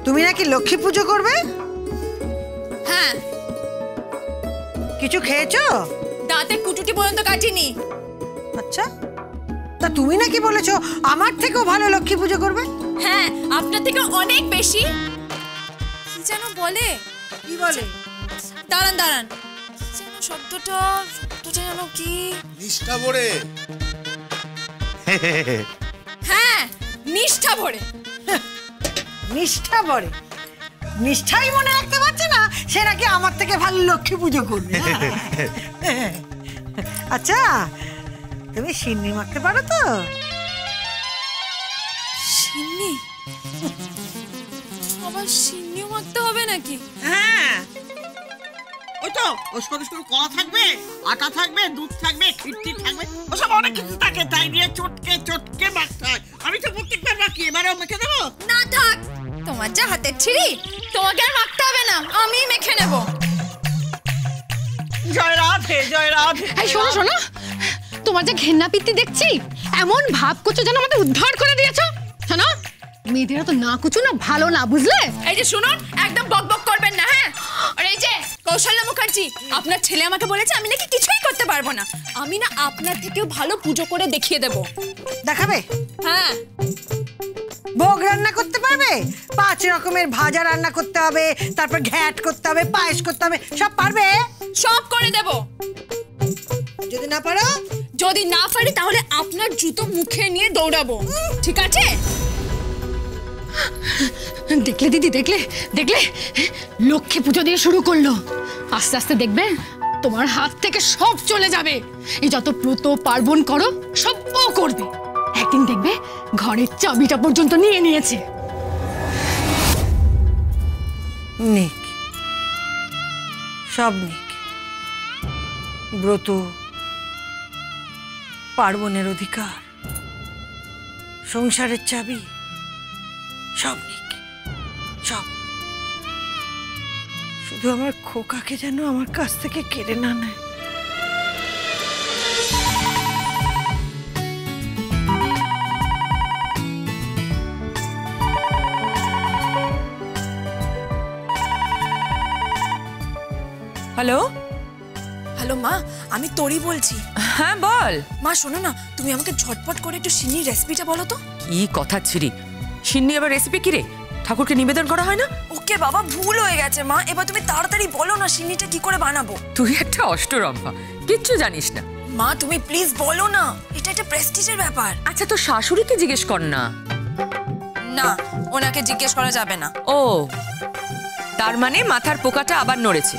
তুমি নাকি লক্ষ্মী পুজো করবে? হ্যাঁ। কিছু খেয়েছো? দাঁতে কুটুটি পর্যন্ত কাটিনি। আচ্ছা, তা তুমি নাকি বলেছো আমার থেকেও ভালো লক্ষ্মী পুজো করবে? হ্যাঁ, আপনার থেকে অনেক বেশি। কি যেন বলে? কি বলে? দাঁড়ান দাঁড়ান, যেন শব্দটা যেন কি? নিষ্ঠা ভরে। হ্যাঁ, নিষ্ঠা ভরে। নিষ্ঠা ভরে? নিষ্ঠাই মনে রাখতে পারছে না, সে নাকি আমার থেকে ভালো লক্ষ্মী পুজো করবে। আচ্ছা, তুমি সিন্নি মাখতে পারো তো? সিন্নি? আবার সিন্নিও মাখতে হবে নাকি? হ্যাঁ, ওই তো ওর সরু সরু কলা থাকবে, আটা থাকবে, দুধ থাকবে, খিটটি থাকবে, ওসব অনেক কিছু থাকে। তাই দিয়ে চটকে চটকে মাখতে হয়। আমি তো প্রত্যেকবার মাখি, এবারেও মেখে দেবো। না থাক, তোমার যা হাতের ছিঁড়ি, তোমাকে আর মাখতে হবে না, আমিই মেখে নেব। জয় রাধে, জয় রাধে। এই শোনো শোনো, তোমার যে ঘেন্না পিত্তি দেখছি, এমন ভাব করছো যেন আমাদের উদ্ধার করে দিয়েছো। শোনো, মেয়েদেরা তো না কুচু না ভালো না, বুঝলে? এই যে শুনুন, একদম বকবক করবেন না। হ্যাঁ, আর এই যে কৌশল্য মুখার্জি, আপনার ছেলে আমাকে বলেছে আমি নাকি কিছুই করতে পারবো না। আমি না আপনার থেকেও ভালো পুজো করে দেখিয়ে দেব। দেখাবে? হ্যাঁ। ভোগ রান্না করতে পারবে? 5 রকমের ভাজা রান্না করতে হবে, তারপর ঘ্যাট করতে হবে, পায়েস করতে হবে, সব পারবে? সব করে দেব। যদি না পারো? যদি না পারি তাহলে আপনার জুতো মুখে নিয়ে দৌড়াবো, ঠিক আছে? দেখলে দিদি, দেখলে দেখলে, লক্ষ্মী পুজো দিয়ে শুরু করলো। আস্তে আস্তে দেখবে তোমার হাত থেকে সব চলে যাবে। এই যত ব্রত পার্বণ করো সব ও করবে। একদিন দেখবে ঘরের চাবিটা পর্যন্ত নিয়ে নিয়েছে। নিক, সব নিক। ব্রত, পার্বণের অধিকার, সংসারের চাবি, সব নিক, সব। শুধু আমার খোকাকে যেন আমার কাছ থেকে কেড়ে না নেয়। হ্যালো হ্যালো মা, আমি তোরি বলছি। হ্যাঁ বল। মা শোনো না, তুমি আমাকে ঝটপট করে একটু সিন্নির রেসিপিটা বলো তো। কি কথা ছিরি, সিন্নি আবার রেসিপি কি রে? ঠাকুরকে নিবেদন করা হয় না? ওকে বাবা, ভুল হয়ে গেছে মা, এবার তুমি তাড়াতাড়ি বলো না সিন্নিটা কি করে বানাবো। তুই একটা অষ্টরম্ভা, কিচ্ছু জানিস না। মা তুমি প্লিজ বলো না, এটা একটা প্রেস্টিজের ব্যাপার। আচ্ছা তোর শাশুড়িকে জিজ্ঞেস কর না। না, ওনাকে জিজ্ঞেস করা যাবে না। ও, তার মানে মাথার পোকাটা আবার নড়েছে।